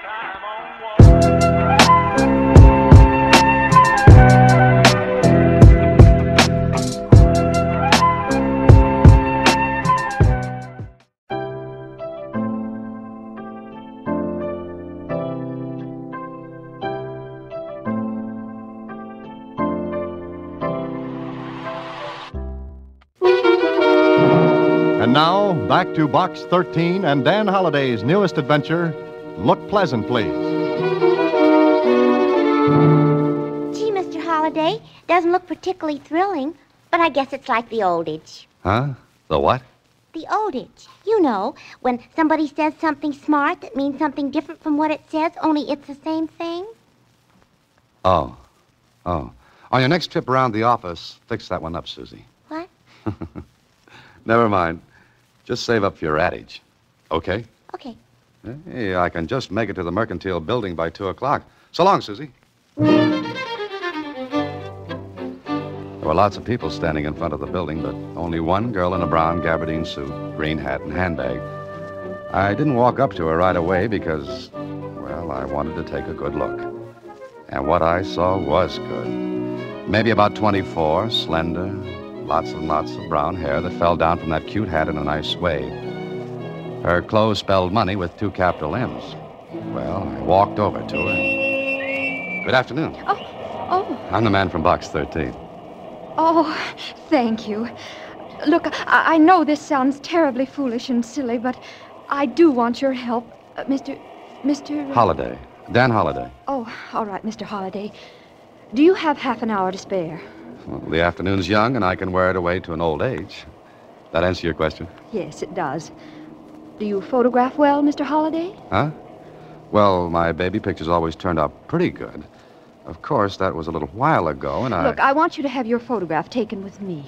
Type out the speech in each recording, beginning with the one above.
And now, back to Box 13 and Dan Holliday's newest adventure, Look Pleasant, Please. Gee, Mr. Holliday, doesn't look particularly thrilling, but I guess it's like the old age. Huh? The what? The old age. You know, when somebody says something smart that means something different from what it says, only it's the same thing. Oh. On your next trip around the office, fix that one up, Susie. What? Never mind. Just save up for your adage. Okay? Okay. Hey, I can just make it to the Mercantile Building by 2 o'clock. So long, Susie. There were lots of people standing in front of the building, but only one girl in a brown gabardine suit, green hat, and handbag. I didn't walk up to her right away because, well, I wanted to take a good look. And what I saw was good. Maybe about 24, slender, lots and lots of brown hair that fell down from that cute hat in a nice wave. Her clothes spelled money with 2 capital M's. Well, I walked over to her. Good afternoon. Oh. I'm the man from Box 13. Oh, thank you. Look, I know this sounds terribly foolish and silly, but I do want your help. Mr. Holliday. Dan Holliday. Oh, all right, Mr. Holliday. Do you have half an hour to spare? Well, the afternoon's young, and I can wear it away to an old age. That answer your question? Yes, it does. Do you photograph well, Mr. Holliday? Huh? Well, my baby pictures always turned out pretty good. Of course, that was a little while ago, and Look, I want you to have your photograph taken with me.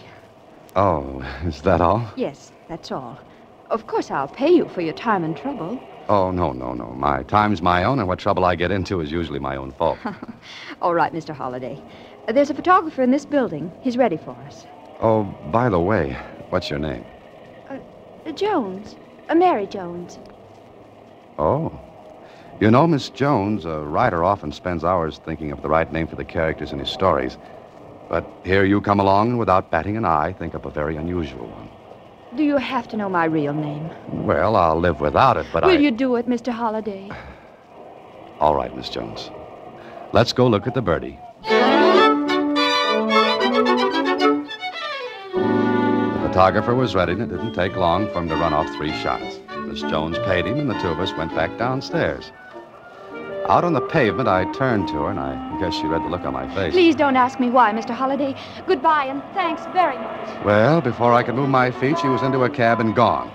Oh, is that all? Yes, that's all. Of course, I'll pay you for your time and trouble. Oh, no. My time's my own, and what trouble I get into is usually my own fault. All right, Mr. Holliday. There's a photographer in this building. He's ready for us. Oh, by the way, what's your name? Jones. Mary Jones. Oh. You know, Miss Jones, a writer often spends hours thinking of the right name for the characters in his stories. But here you come along and without batting an eye, think up a very unusual one. Do you have to know my real name? Well, I'll live without it, but Will you do it, Mr. Holliday? All right, Miss Jones. Let's go look at the birdie. The photographer was ready, and it didn't take long for him to run off 3 shots. Miss Jones paid him, and the 2 of us went back downstairs. Out on the pavement, I turned to her, and I guess she read the look on my face. Please don't ask me why, Mr. Holliday. Goodbye, and thanks very much. Well, before I could move my feet, she was into a cab and gone.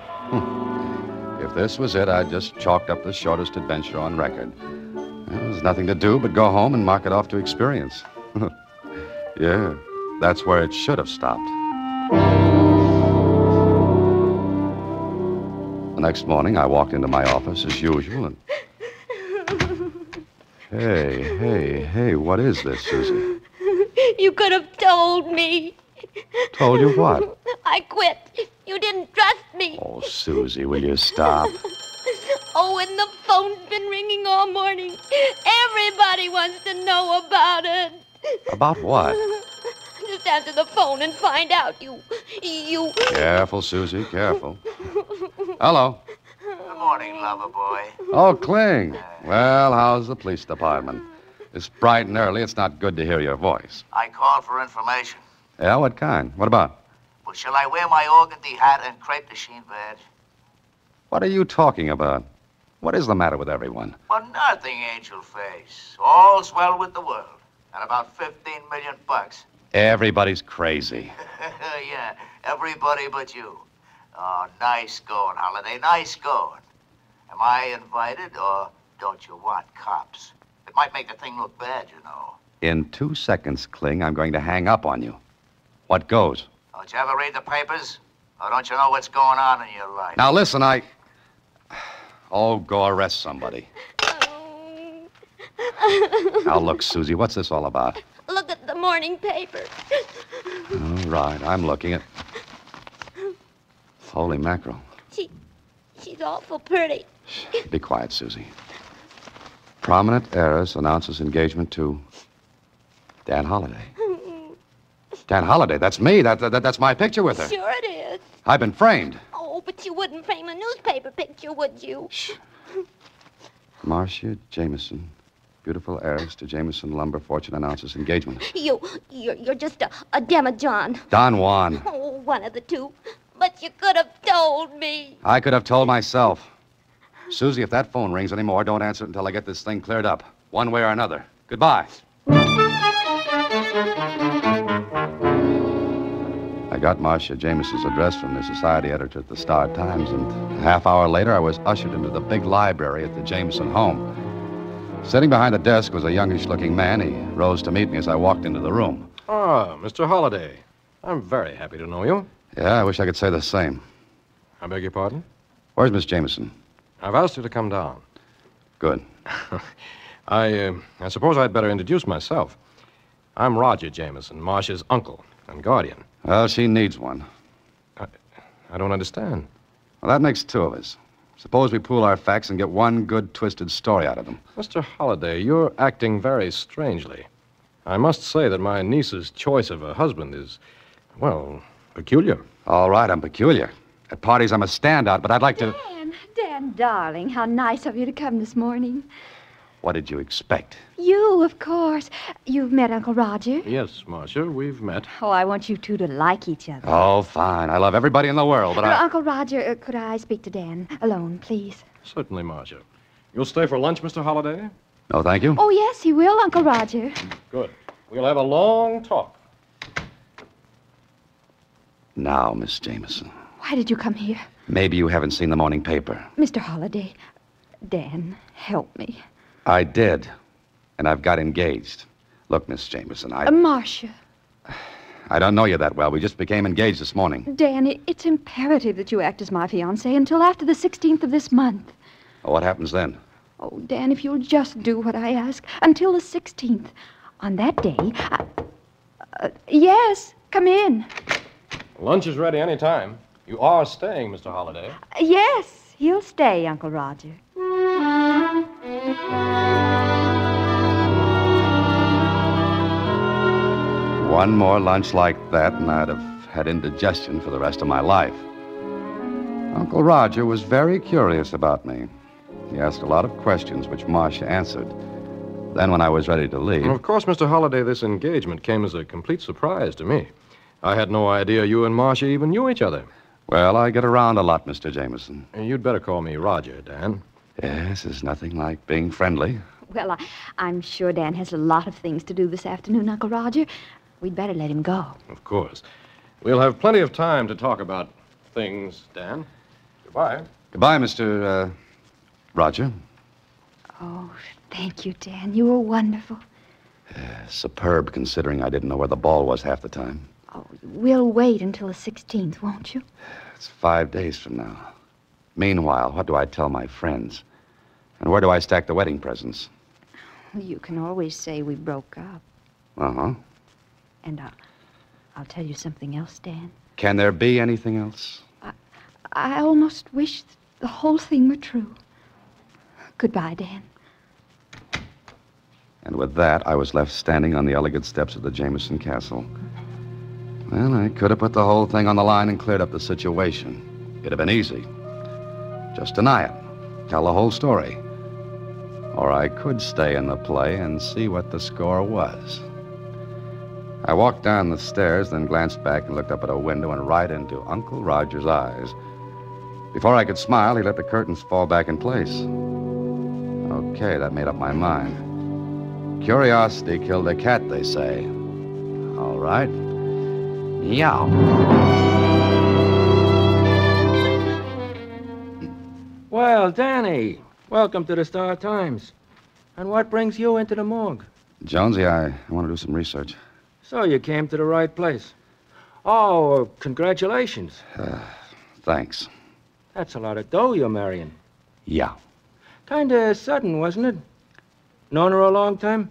If this was it, I'd just chalked up the shortest adventure on record. Well, there's nothing to do but go home and mark it off to experience. Yeah, that's where it should have stopped. The next morning, I walked into my office as usual and... Hey, what is this, Susie? You could have told me. Told you what? I quit. You didn't trust me. Oh, Susie, will you stop? Oh, and the phone's been ringing all morning. Everybody wants to know about it. About what? Just answer the phone and find out. You... Careful, Susie, careful. Hello. Good morning, lover boy. Oh, Kling. Well, how's the police department? It's bright and early. It's not good to hear your voice. I called for information. Yeah, what kind? What about? Well, shall I wear my organdy hat and crepe de chine badge? What are you talking about? What is the matter with everyone? Well, nothing, Angel Face. All's well with the world. And about 15 million bucks. Everybody's crazy. Yeah, everybody but you. Oh, nice going, Holiday, nice going. Am I invited, or don't you want cops? It might make the thing look bad, you know. In 2 seconds, Kling, I'm going to hang up on you. What goes? Don't you ever read the papers? Or don't you know what's going on in your life? Now, listen, Oh, go arrest somebody. Now, look, Susie, what's this all about? Look at the morning paper. All right, I'm looking at... Holy mackerel. She's awful pretty. Be quiet, Susie. Prominent heiress announces engagement to Dan Holliday. Dan Holliday, that's me. That's my picture with her. Sure it is. I've been framed. Oh, but you wouldn't frame a newspaper picture, would you? Shh. Marcia Jameson. Beautiful heiress to Jameson Lumber. Fortune announces engagement. You're just a demijohn. Don Juan. Oh, one of the two. But you could have told me. I could have told myself. Susie, if that phone rings anymore, don't answer it until I get this thing cleared up. One way or another. Goodbye. I got Marcia Jameson's address from the society editor at the Star Times, and a half hour later, I was ushered into the big library at the Jameson home. Sitting behind the desk was a youngish-looking man. He rose to meet me as I walked into the room. Ah, Mr. Holliday. I'm very happy to know you. Yeah, I wish I could say the same. I beg your pardon? Where's Miss Jameson? I've asked her to come down. Good. I suppose I'd better introduce myself. I'm Roger Jameson, Marcia's uncle and guardian. Well, she needs one. I don't understand. Well, that makes two of us. Suppose we pool our facts and get one good, twisted story out of them. Mr. Holliday, you're acting very strangely. I must say that my niece's choice of a husband is, well, peculiar. All right, I'm peculiar. At parties, I'm a standout, but I'd like to... Dan, darling, how nice of you to come this morning. What did you expect? You, of course. You've met Uncle Roger. Yes, Marcia, we've met. Oh, I want you two to like each other. Oh, fine. I love everybody in the world, but Uncle Roger, could I speak to Dan alone, please? Certainly, Marcia. You'll stay for lunch, Mr. Holliday? No, thank you. Oh, yes, he will, Uncle Roger. Good. We'll have a long talk. Now, Miss Jameson. Why did you come here? Maybe you haven't seen the morning paper. Mr. Holliday, Dan, help me. I did, and I've got engaged. Look, Miss Jameson, Marcia. I don't know you that well. We just became engaged this morning. Dan, it's imperative that you act as my fiancé until after the 16th of this month. Well, what happens then? Oh, Dan, if you'll just do what I ask until the 16th. On that day, yes, come in. Lunch is ready any time. You are staying, Mr. Holliday. Yes, he'll stay, Uncle Roger. One more lunch like that, and I'd have had indigestion for the rest of my life. Uncle Roger was very curious about me. He asked a lot of questions, which Marcia answered. Then, when I was ready to leave... Of course, Mr. Holliday, this engagement came as a complete surprise to me. I had no idea you and Marcia even knew each other. Well, I get around a lot, Mr. Jameson. You'd better call me Roger, Dan. Yes, there's nothing like being friendly. Well, I'm sure Dan has a lot of things to do this afternoon, Uncle Roger. We'd better let him go. Of course. We'll have plenty of time to talk about things, Dan. Goodbye. Goodbye, Mr. Roger. Oh, thank you, Dan. You were wonderful. Superb, considering I didn't know where the ball was half the time. Oh, we'll wait until the 16th, won't you? It's 5 days from now. Meanwhile, what do I tell my friends? And where do I stack the wedding presents? You can always say we broke up. Uh-huh. And I'll tell you something else, Dan. Can there be anything else? I almost wish the whole thing were true. Goodbye, Dan. And with that, I was left standing on the elegant steps of the Jameson Castle. Well, I could have put the whole thing on the line and cleared up the situation. It'd have been easy. Just deny it. Tell the whole story. Or I could stay in the play and see what the score was. I walked down the stairs, then glanced back and looked up at a window and right into Uncle Roger's eyes. Before I could smile, he let the curtains fall back in place. Okay, that made up my mind. Curiosity killed a cat, they say. All right. Meow. Well, Danny, welcome to the Star Times. And what brings you into the morgue? Jonesy, I want to do some research. So you came to the right place. Oh, congratulations. Thanks. That's a lot of dough you're marrying. Yeah. Kinda sudden, wasn't it? Known her a long time?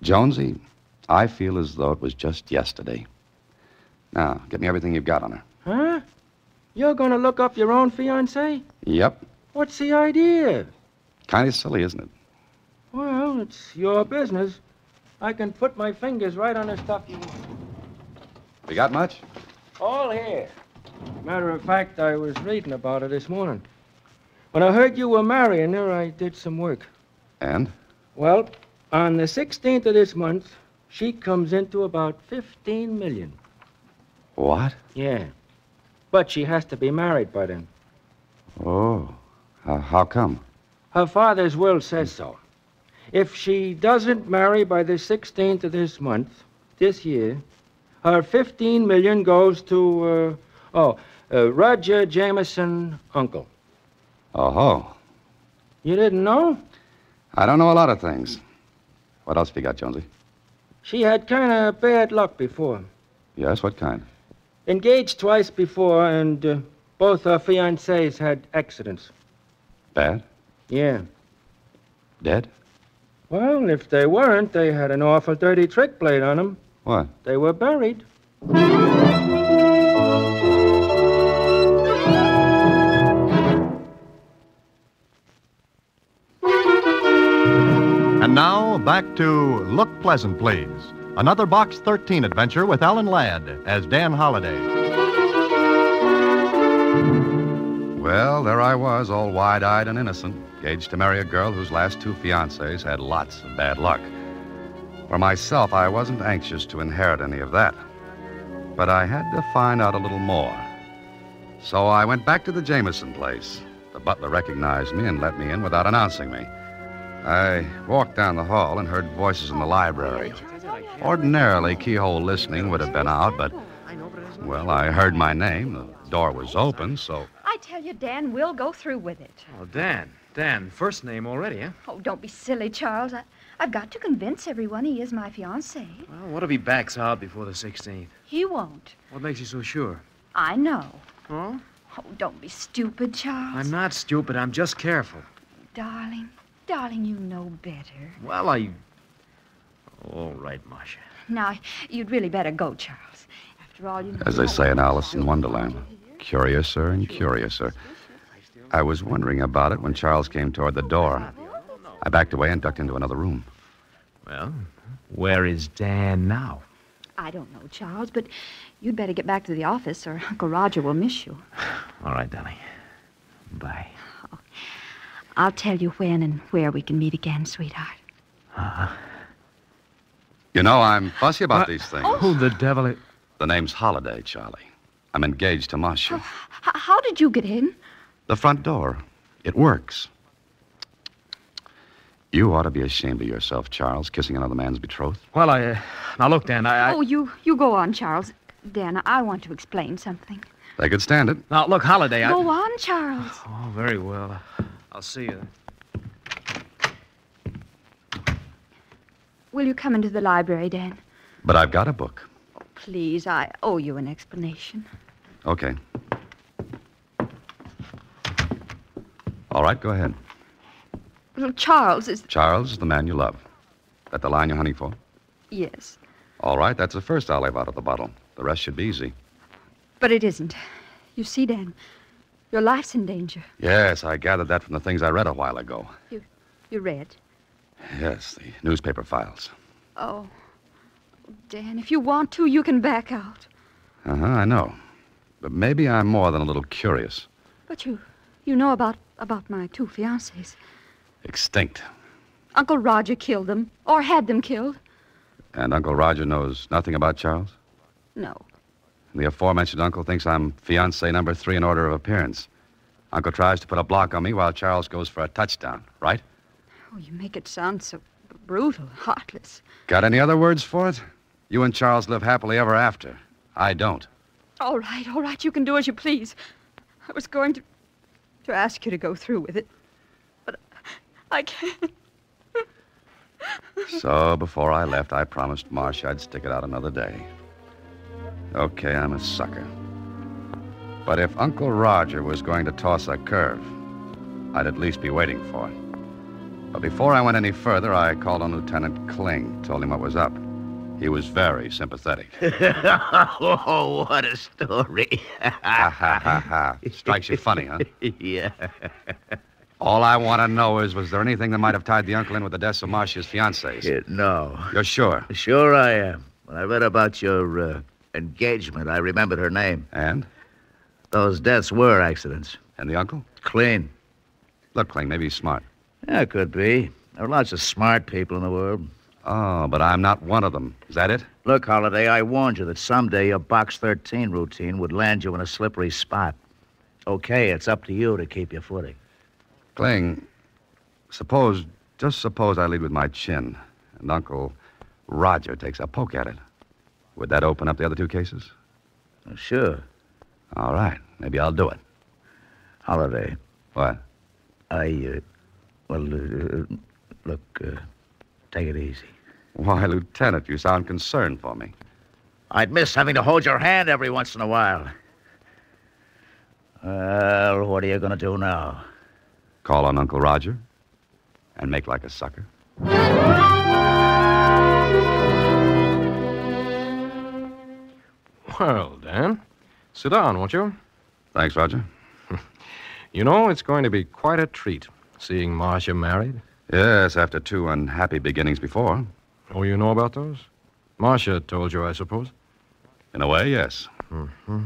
Jonesy, I feel as though it was just yesterday. Now, get me everything you've got on her. Huh? You're gonna look up your own fiancée? Yep. What's the idea? Kind of silly, isn't it? it's your business. I can put my fingers right on the stuff you want. You got much? All here. Matter of fact, I was reading about her this morning. When I heard you were marrying her, I did some work. And? Well, on the 16th of this month, she comes into about 15 million. What? Yeah. But she has to be married by then. Oh. How come? Her father's will says so. If she doesn't marry by the 16th of this month, this year, her 15 million goes to, Roger Jameson, uncle. Oh-ho. You didn't know? I don't know a lot of things. What else have you got, Jonesy? She had kind of bad luck before. Yes, what kind? Engaged twice before, and both her fiancés had accidents. Bad? Yeah. Dead? Well, if they weren't, they had an awful dirty trick played on them. What? They were buried. And now, back to Look Pleasant, Please. Another Box 13 adventure with Alan Ladd as Dan Holliday. Well, there I was, all wide-eyed and innocent, engaged to marry a girl whose last two fiancés had lots of bad luck. For myself, I wasn't anxious to inherit any of that. But I had to find out a little more. So I went back to the Jameson place. The butler recognized me and let me in without announcing me. I walked down the hall and heard voices in the library. Ordinarily, keyhole listening would have been out, but, well, I heard my name. The door was open, so... I tell you, Dan, we'll go through with it. Oh, Dan, first name already, huh? Oh, don't be silly, Charles. I've got to convince everyone he is my fiancé. Well, what if he backs out before the 16th? He won't. What makes you so sure? I know. Huh? Oh, don't be stupid, Charles. I'm not stupid. I'm just careful. Darling, you know better. Well, All right, Marcia. Now, you'd really better go, Charles. After all, you know... As they say in Alice in Wonderland, curiouser and curiouser. I was wondering about it when Charles came toward the door. I backed away and ducked into another room. Well, where is Dan now? I don't know, Charles, but you'd better get back to the office or Uncle Roger will miss you. All right, darling. Bye. I'll tell you when and where we can meet again, sweetheart. You know, I'm fussy about these things. Who the devil is... The name's Holiday, Charlie. I'm engaged to Marcia. How did you get in? The front door. It works. You ought to be ashamed of yourself, Charles, kissing another man's betrothed. Well, Now, look, Dan, Oh, you go on, Charles. Dan, I want to explain something. They could stand it. Now, look, Holiday, Go on, Charles. Oh, very well. I'll see you then. Will you come into the library, Dan? But I've got a book. Please, I owe you an explanation. Okay. All right, go ahead. Well, Charles is... Charles is the man you love. That the line you're hunting for? Yes. All right, that's the first I'll leave out of the bottle. The rest should be easy. But it isn't. You see, Dan, your life's in danger. Yes, I gathered that from the things I read a while ago. You read? Yes, the newspaper files. Oh, Dan, if you want to, you can back out. Uh-huh, I know. But maybe I'm more than a little curious. But you know about my two fiancés. Extinct. Uncle Roger killed them, or had them killed. And Uncle Roger knows nothing about Charles? No. The aforementioned uncle thinks I'm fiancé number 3 in order of appearance. Uncle tries to put a block on me while Charles goes for a touchdown, right? Oh, you make it sound so brutal, heartless. Got any other words for it? You and Charles live happily ever after. I don't. All right, you can do as you please. I was going to ask you to go through with it, but I can't. So, before I left, I promised Marcia I'd stick it out another day. Okay, I'm a sucker. But if Uncle Roger was going to toss a curve, I'd at least be waiting for it. But before I went any further, I called on Lieutenant Kling, told him what was up. He was very sympathetic. Oh, what a story. Ha, ha, ha, ha. Strikes you funny, huh? Yeah. All I want to know is, was there anything that might have tied the uncle in with the deaths of Marcia's fiancés? No. You're sure? Sure I am. When I read about your engagement, I remembered her name. And? Those deaths were accidents. And the uncle? Clean. Look, Kling, maybe he's smart. Yeah, could be. There are lots of smart people in the world. Oh, but I'm not one of them. Is that it? Look, Holiday, I warned you that someday your Box 13 routine would land you in a slippery spot. Okay, it's up to you to keep your footing. Kling, just suppose I lead with my chin, and Uncle Roger takes a poke at it. Would that open up the other two cases? Sure. All right, maybe I'll do it. Holiday. What? Look, take it easy. Why, Lieutenant, you sound concerned for me. I'd miss having to hold your hand every once in a while. Well, what are you going to do now? Call on Uncle Roger and make like a sucker. Well, Dan, sit down, won't you? Thanks, Roger. You know, it's going to be quite a treat seeing Marcia married. Yes, after 2 unhappy beginnings before. Oh, you know about those? Marcia told you, I suppose. In a way, yes. Mm-hmm.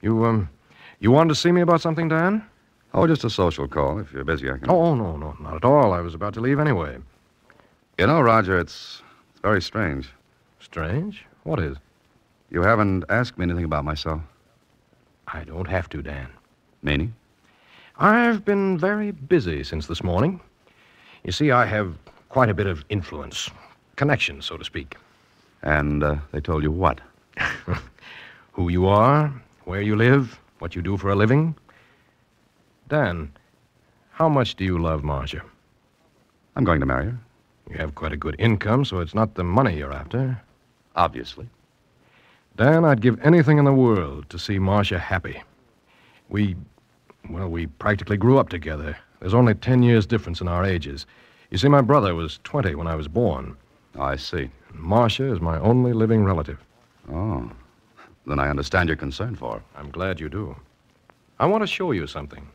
You wanted to see me about something, Dan? Oh, just a social call. If you're busy, I can... Oh, no, not at all. I was about to leave anyway. You know, Roger, it's very strange. Strange? What is? You haven't asked me anything about myself. I don't have to, Dan. Meaning? I've been very busy since this morning. You see, I have quite a bit of influence. Connection, so to speak. And they told you what? Who you are, where you live, what you do for a living. Dan, how much do you love Marcia? I'm going to marry her. You have quite a good income, so it's not the money you're after. Obviously. Dan, I'd give anything in the world to see Marcia happy. We practically grew up together. There's only 10 years difference in our ages. You see, my brother was 20 when I was born. Oh, I see. Marcia is my only living relative. Oh. Then I understand your concern for her. I'm glad you do. I want to show you something.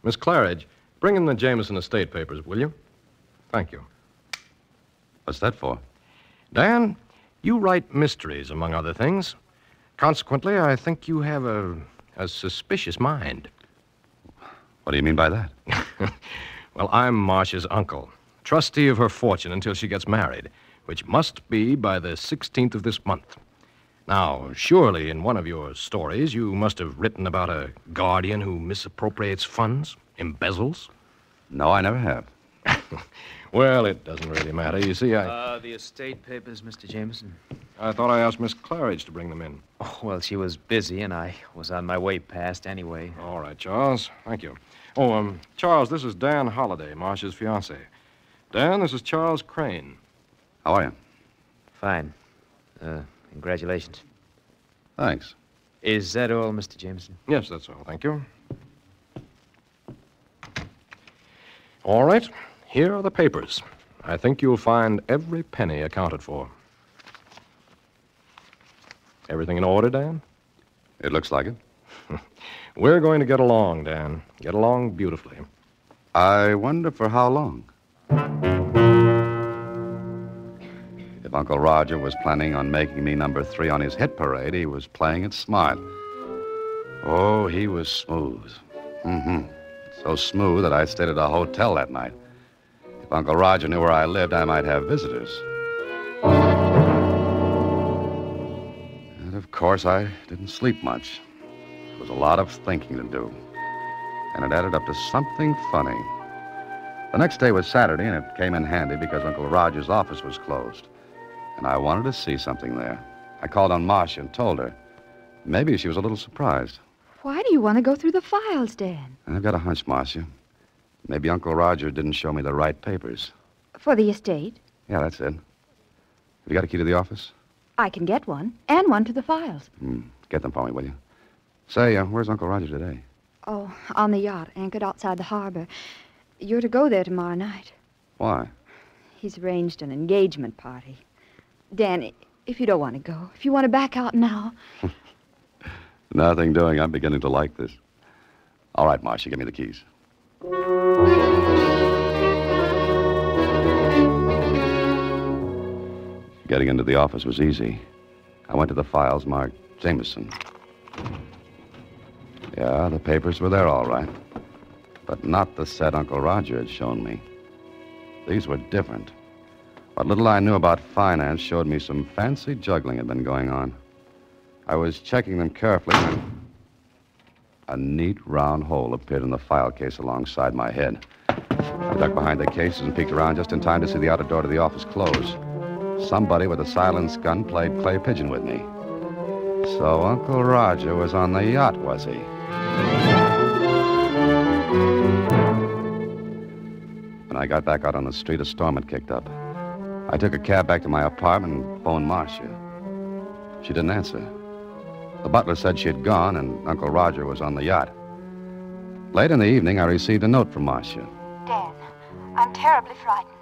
Miss Claridge, bring in the Jameson estate papers, will you? Thank you. What's that for? Dan, you write mysteries, among other things. Consequently, I think you have a suspicious mind. What do you mean by that? Well, I'm Marcia's uncle, trustee of her fortune until she gets married, which must be by the 16th of this month. Now, surely in one of your stories you must have written about a guardian who misappropriates funds, embezzles. No, I never have. Well, it doesn't really matter. You see, The estate papers, Mr. Jameson. I thought I asked Miss Claridge to bring them in. Oh, well, she was busy, and I was on my way past anyway. All right, Charles. Thank you. Oh, Charles, this is Dan Holliday, Marcia's fiancé. Dan, this is Charles Crane. How are you? Fine. Congratulations. Thanks. Is that all, Mr. Jameson? Yes, that's all. Thank you. All right. Here are the papers. I think you'll find every penny accounted for. Everything in order, Dan? It looks like it. We're going to get along, Dan. Get along beautifully. I wonder for how long. If Uncle Roger was planning on making me number 3 on his hit parade, he was playing it smart. Oh, he was smooth. Mm-hmm. So smooth that I stayed at a hotel that night. If Uncle Roger knew where I lived, I might have visitors. And, of course, I didn't sleep much. There was a lot of thinking to do. And it added up to something funny. The next day was Saturday, and it came in handy because Uncle Roger's office was closed. And I wanted to see something there. I called on Marcia and told her. Maybe she was a little surprised. Why do you want to go through the files, Dan? I've got a hunch, Marcia. Maybe Uncle Roger didn't show me the right papers. For the estate? Yeah, that's it. Have you got a key to the office? I can get one, and one to the files. Get them for me, will you? Say, where's Uncle Roger today? Oh, on the yacht, anchored outside the harbor. You're to go there tomorrow night. Why? He's arranged an engagement party. Dan, if you don't want to go, if you want to back out now... Nothing doing. I'm beginning to like this. All right, Marcia, give me the keys. Getting into the office was easy. I went to the files marked Jameson. Yeah, the papers were there all right. But not the set Uncle Roger had shown me. These were different. What little I knew about finance showed me some fancy juggling had been going on. I was checking them carefully when a neat round hole appeared in the file case alongside my head. I ducked behind the cases and peeked around just in time to see the outer door to the office close. Somebody with a silenced gun played clay pigeon with me. So Uncle Roger was on the yacht, was he? When I got back out on the street, a storm had kicked up. I took a cab back to my apartment and phoned Marcia. She didn't answer. The butler said she had gone and Uncle Roger was on the yacht. Late in the evening, I received a note from Marcia. Dan, I'm terribly frightened.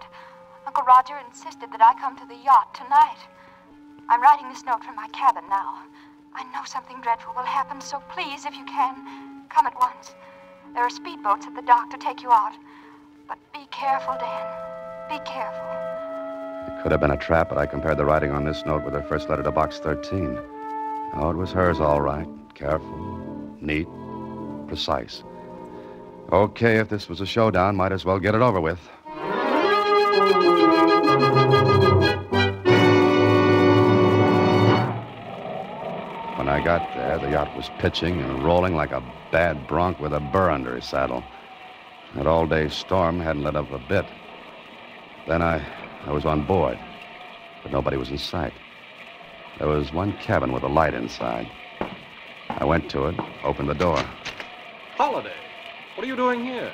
Uncle Roger insisted that I come to the yacht tonight. I'm writing this note from my cabin now. I know something dreadful will happen, so please, if you can, come at once. There are speedboats at the dock to take you out. But be careful, Dan. Be careful. It could have been a trap, but I compared the writing on this note with her first letter to Box 13. Oh, it was hers all right. Careful, neat, precise. Okay, if this was a showdown, might as well get it over with. When I got there, the yacht was pitching and rolling like a bad bronc with a burr under his saddle. That all-day storm hadn't let up a bit. Then I was on board, but nobody was in sight. There was one cabin with a light inside. I went to it, opened the door. Holiday? What are you doing here?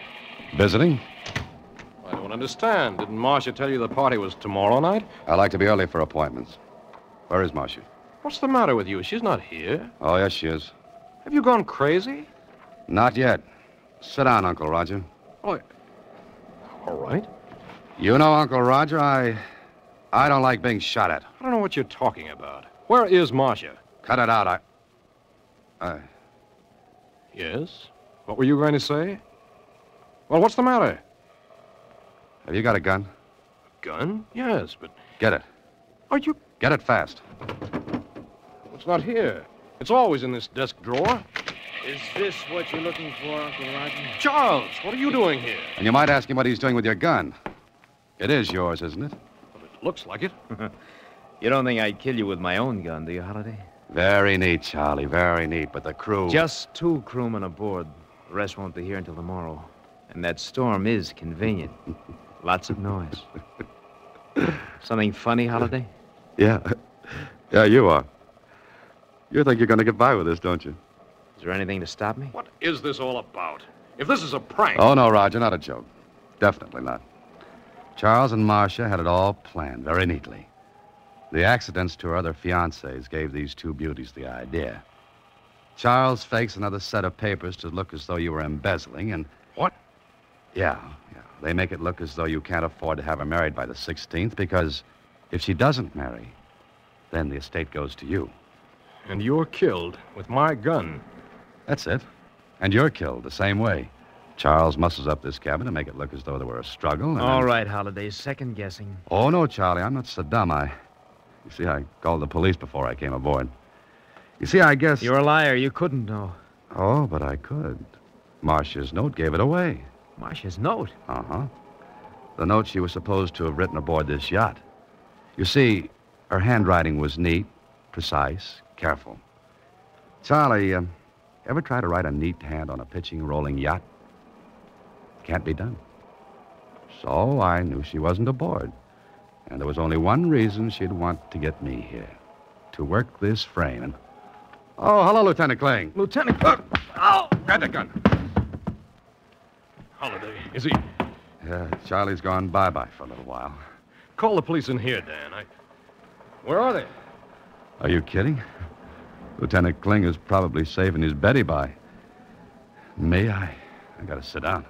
Visiting? I don't understand. Didn't Marcia tell you the party was tomorrow night? I like to be early for appointments. Where is Marcia? What's the matter with you? She's not here. Oh, yes, she is. Have you gone crazy? Not yet. Sit down, Uncle Roger. Oh, all right. You know, Uncle Roger, I don't like being shot at. I don't know what you're talking about. Where is Marcia? Cut it out. Yes? What were you going to say? Well, what's the matter? Have you got a gun? A gun? Yes, but... Get it. Are you... Get it fast. It's not here. It's always in this desk drawer. Is this what you're looking for, Uncle Roger? Charles, what are you doing here? And you might ask him what he's doing with your gun. It is yours, isn't it? Well, it looks like it. You don't think I'd kill you with my own gun, do you, Holiday? Very neat, Charlie, very neat. But the crew... Just 2 crewmen aboard. The rest won't be here until tomorrow. And that storm is convenient. Lots of noise. Something funny, Holiday? Yeah. Yeah, you are. You think you're going to get by with this, don't you? Is there anything to stop me? What is this all about? If this is a prank... Oh, no, Roger, not a joke. Definitely not. Charles and Marcia had it all planned very neatly. The accidents to her other fiancés gave these 2 beauties the idea. Charles fakes another set of papers to look as though you were embezzling, and... What? Yeah. They make it look as though you can't afford to have her married by the 16th, because if she doesn't marry, then the estate goes to you. And you're killed with my gun. That's it. And you're killed the same way. Charles muscles up this cabin to make it look as though there were a struggle, and... All right, Holiday, second guessing. Oh, no, Charlie, I'm not so dumb. You see, I called the police before I came aboard. You see, I guess... You're a liar. You couldn't know. Oh, but I could. Marcia's note gave it away. Marcia's note? Uh-huh. The note she was supposed to have written aboard this yacht. You see, her handwriting was neat, precise, careful. Charlie, ever try to write a neat hand on a pitching, rolling yacht? Can't be done. So I knew she wasn't aboard. And there was only one reason she'd want to get me here. To work this frame. And... Oh, hello, Lieutenant Kling. Lieutenant... Oh! Grab that gun. Holiday, is he... Yeah, Charlie's gone bye-bye for a little while. Call the police in here, Dan. Where are they? Are you kidding? Lieutenant Kling is probably saving his Betty by. Me, I gotta sit down.